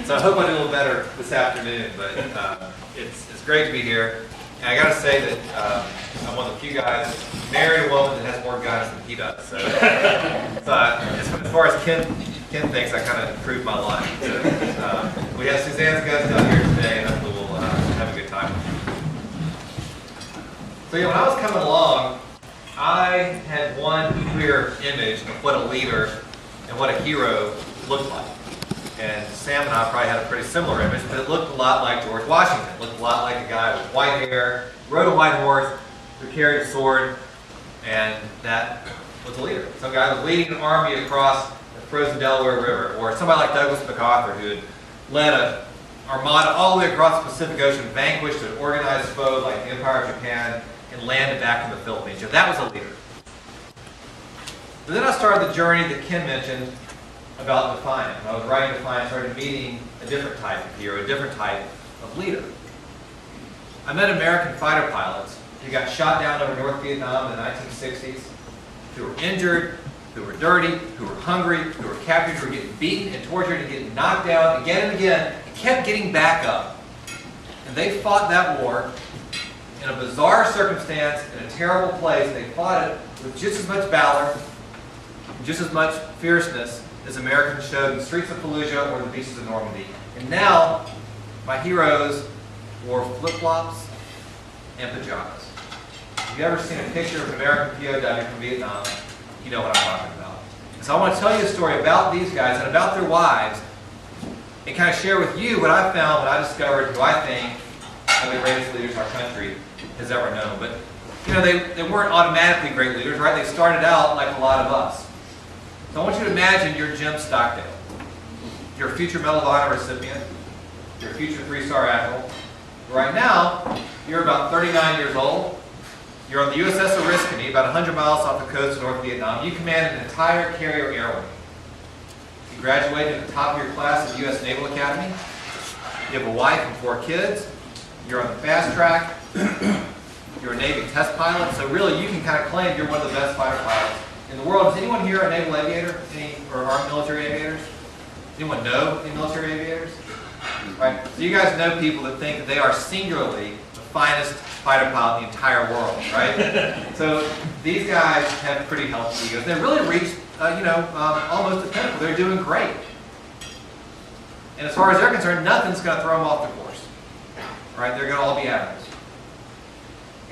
So I hope I do a little better this afternoon, but it's great to be here. And I got to say that I'm one of the few guys married a woman that has more guns than he does. So, as far as Ken thinks, I kind of improved my life. So, we have Suzanne's guns down here today, and hopefully we'll have a good time. So when I was coming along, I had one clear image of what a leader and what a hero looked like. And Sam and I probably had a pretty similar image, but it looked a lot like George Washington. It looked a lot like a guy with white hair, rode a white horse, who carried a sword, and that was a leader. Some guy was leading an army across the frozen Delaware River, or somebody like Douglas MacArthur, who had led an armada all the way across the Pacific Ocean, vanquished an organized foe like the Empire of Japan, and landed back in the Philippines. So that was a leader. But then I started the journey that Ken mentioned about Defiant. When I was writing Defiant, I started meeting a different type of hero, a different type of leader. I met American fighter pilots who got shot down over North Vietnam in the 1960s, who were injured, who were dirty, who were hungry, who were captured, who were getting beaten and tortured and getting knocked down again and again, and kept getting back up. And they fought that war in a bizarre circumstance, in a terrible place. They fought it with just as much valor, just as much fierceness as Americans showed in the streets of Fallujah or the beaches of Normandy. And now, my heroes wore flip-flops and pajamas. If you've ever seen a picture of an American POW from Vietnam, you know what I'm talking about. So I want to tell you a story about these guys and about their wives, and kind of share with you what I found when I discovered who I think are the greatest leaders our country has ever known. But they weren't automatically great leaders, right? They started out like a lot of us. So I want you to imagine you're Jim Stockdale. You're a future Medal of Honor recipient. You're a future 3-star admiral. Right now, you're about 39 years old. You're on the USS Oriskany, about 100 miles off the coast of North Vietnam. You command an entire carrier air wing. You graduated at the top of your class at the U.S. Naval Academy. You have a wife and 4 kids. You're on the fast track. You're a Navy test pilot. So really, you can kind of claim you're one of the best fighter pilots in the world. Is anyone here a naval aviator? Or armed military aviators? Anyone know any military aviators? Right? So you guys know people that think that they are singularly the finest fighter pilot in the entire world, right? So these guys have pretty healthy egos. They really reached, almost the pinnacle. They're doing great. And as far as they're concerned, nothing's going to throw them off the course. Right? They're going to all be admirals.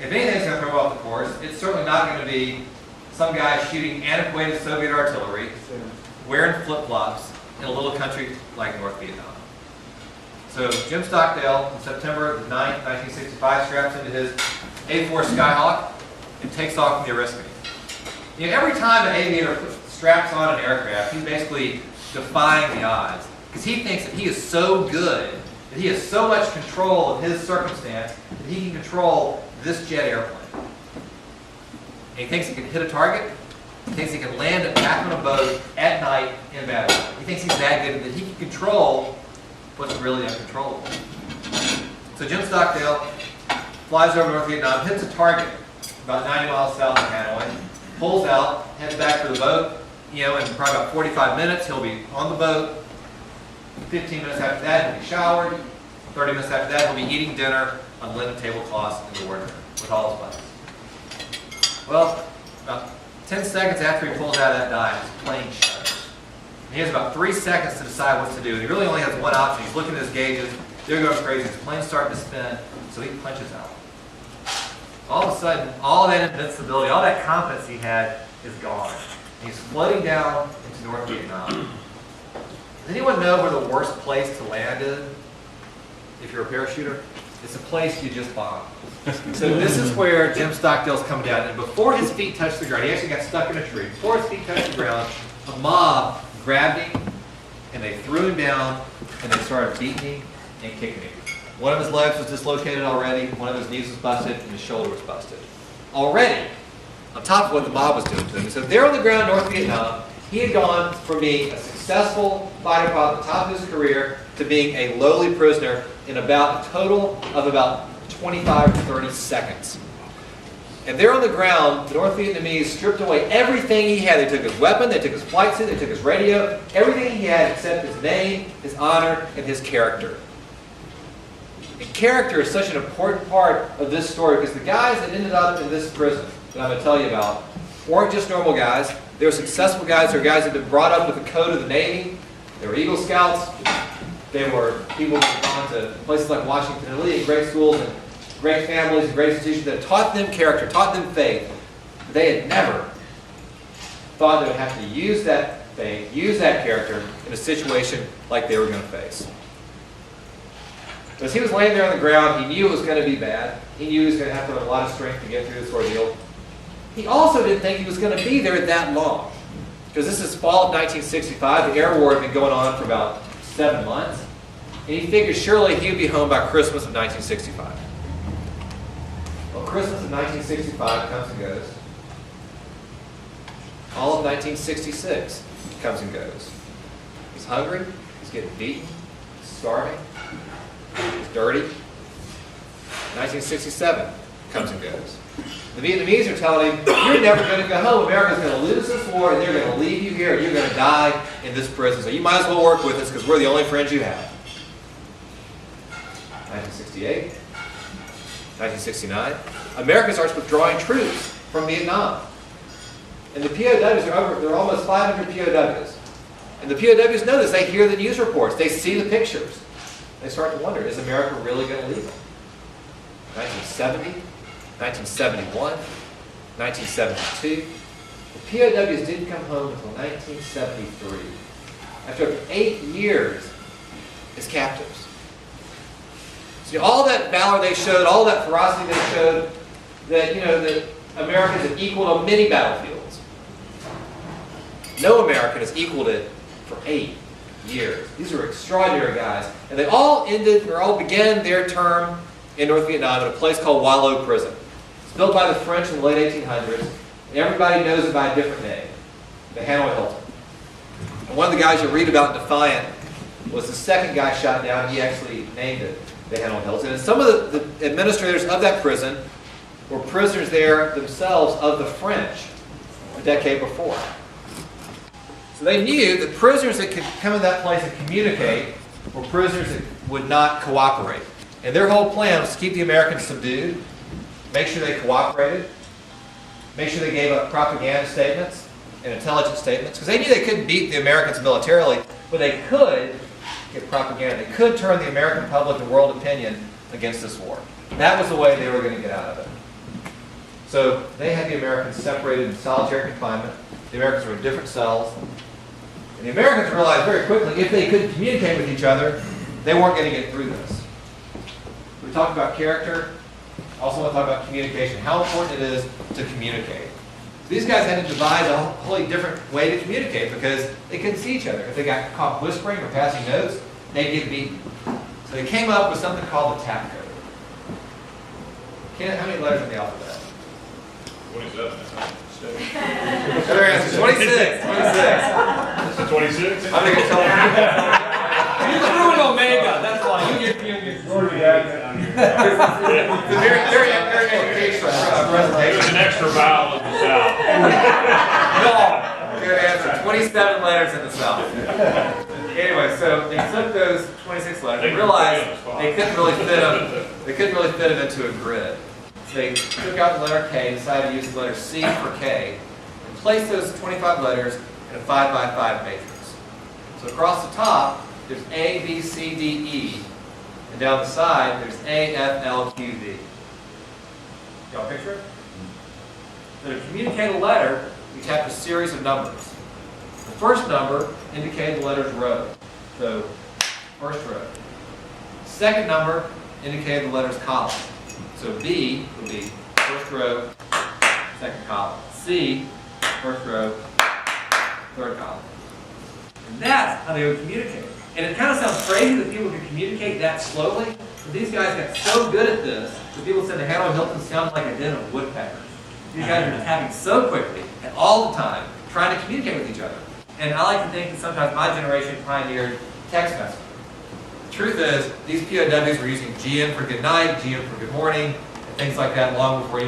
If anything's going to throw them off the course, it's certainly not going to be some guy shooting antiquated Soviet artillery, wearing flip-flops in a little country like North Vietnam. So Jim Stockdale, on September 9th, 1965, straps into his A-4 Skyhawk and takes off from the Oriskany. Every time an aviator straps on an aircraft, he's basically defying the odds, because he thinks that he is so good, that he has so much control of his circumstance, that he can control this jet airplane. And he thinks he can hit a target. He thinks he can land it back on a boat at night in bad weather. He thinks he's that good that he can control what's really uncontrollable. So Jim Stockdale flies over North Vietnam, hits a target about 90 miles south of Hanoi, pulls out, heads back to the boat. In probably about 45 minutes, he'll be on the boat. 15 minutes after that, he'll be showered. 30 minutes after that, he'll be eating dinner on linen tablecloths in the wardroom with all his buddies. Well, about 10 seconds after he pulls out of that dive, his plane shutters. He has about 3 seconds to decide what to do. And he really only has one option. He's looking at his gauges. They're going crazy. His plane's starting to spin, so he punches out. All of a sudden, all that invincibility, all that confidence he had is gone. And he's floating down into North Vietnam. Does anyone know where the worst place to land is if you're a parachuter? It's a place you just bombed. So this is where Jim Stockdale's coming down. And before his feet touched the ground, he actually got stuck in a tree. Before his feet touched the ground, a mob grabbed him, and they threw him down, and they started beating him and kicking him. One of his legs was dislocated already, one of his knees was busted, and his shoulder was busted. Already, on top of what the mob was doing to him. So there on the ground in North Vietnam, he had gone from being a successful fighter pilot at the top of his career to being a lowly prisoner in about a total of about 25 to 30 seconds. And there on the ground, the North Vietnamese stripped away everything he had. They took his weapon, they took his flight suit, they took his radio, everything he had except his name, his honor, and his character. And character is such an important part of this story because the guys that ended up in this prison that I'm going to tell you about weren't just normal guys. They were successful guys. They were guys that had been brought up with the code of the Navy. They were Eagle Scouts. They were people that had gone to places like Washington and Lee, great schools and great families and great institutions that taught them character, taught them faith. They had never thought they would have to use that faith, use that character in a situation like they were going to face. As he was laying there on the ground, he knew it was going to be bad. He knew he was going to have to have a lot of strength to get through this ordeal. He also didn't think he was going to be there that long. Because this is fall of 1965. The air war had been going on for about 7 months. And he figured surely he would be home by Christmas of 1965. Well, Christmas of 1965 comes and goes. All of 1966 comes and goes. He's hungry. He's getting beaten. He's starving. He's dirty. 1967 comes and goes. The Vietnamese are telling him, you're never going to go home. America's going to lose this war, and they're going to leave you here, and you're going to die in this prison. So you might as well work with us because we're the only friends you have. 1968, 1969, America starts withdrawing troops from Vietnam. And the POWs are over, there are almost 500 POWs. And the POWs know this. They hear the news reports. They see the pictures. They start to wonder, is America really going to leave them? 1970, 1971, 1972. The POWs didn't come home until 1973. After 8 years as captives. See, all that valor they showed, all that ferocity they showed, that, that Americans have equaled on many battlefields. No American has equaled it for 8 years. These are extraordinary guys. And they all began their term in North Vietnam at a place called Hoa Lo Prison. It's built by the French in the late 1800s, and everybody knows it by a different name, the Hanoi Hilton. And one of the guys you read about in Defiant was the second guy shot down. He actually named it the Hanoi Hilton. And some of the administrators of that prison were prisoners there themselves of the French a decade before. So they knew that prisoners that could come in that place and communicate were prisoners that would not cooperate. And their whole plan was to keep the Americans subdued, make sure they cooperated, make sure they gave up propaganda statements and intelligence statements, because they knew they couldn't beat the Americans militarily, but they could get propaganda. They could turn the American public and world opinion against this war. That was the way they were going to get out of it. So they had the Americans separated in solitary confinement. The Americans were in different cells. And the Americans realized very quickly if they couldn't communicate with each other, they weren't going to get through this. We talked about character. I also want to talk about communication, how important it is to communicate. These guys had to devise a wholly different way to communicate because they couldn't see each other. If they got caught whispering or passing notes, they'd get beaten. So they came up with something called the tap code. How many letters in the alphabet? 27. Other answer, 26. 26? I'm going to tell you. You threw an omega, that's why. You get Very educational There's presentation. an extra vowel in the south. No. Good answer. 27 letters in the South. Anyway, so they took those 26 letters and realized they couldn't really fit them into a grid. So they took out the letter K and decided to use the letter C for K and placed those 25 letters in a 5x5 matrix. So across the top, there's A, B, C, D, E. And down the side, there's A, F, L, Q, V. Y'all picture it? So to communicate a letter, we tapped a series of numbers. The first number indicated the letter's row. So, first row. Second number indicated the letter's column. So B would be first row, second column. C, first row, third column. And that's how they would communicate. And it kind of sounds crazy that people could communicate that slowly, but these guys got so good at this that people said the Hanoi Hilton sounds like a den of woodpeckers. These guys are just tapping so quickly and all the time, trying to communicate with each other. And I like to think that sometimes my generation pioneered text messaging. The truth is, these POWs were using GM for good night, GM for good morning, and things like that long before